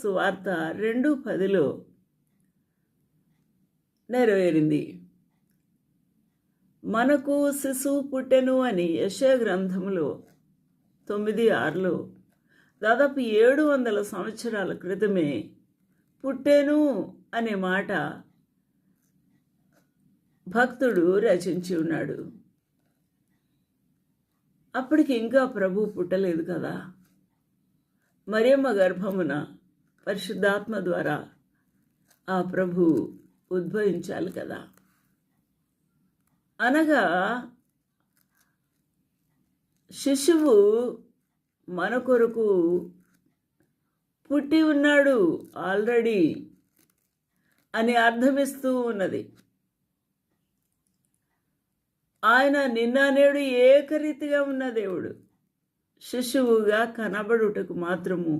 సువార్త 2:10లో నెరవేరింది. మనకు శిశువు పుట్టెను అని యెషయా గ్రంథంలో 9:6లో దాదాపు 700 సంవత్సరాల క్రితమే పుట్టెను అనే మాట భక్తుడు రచించి ఉన్నాడు. అప్పటికి ఇంకా ప్రభు పుట్టలేదు కదా. మరియమ్మ గర్భమున పరిశుద్ధాత్మ ద్వారా ఆ ప్రభు ఉద్భవించాలి కదా. అనగా శిశువు మన కొరకు పుట్టి ఉన్నాడు ఆల్రెడీ అని అర్థమిస్తూ ఉన్నది. ఆయన నిన్న నేడు ఏకరీతిగా ఉన్న దేవుడు. శిశువుగా కనబడుటకు మాత్రము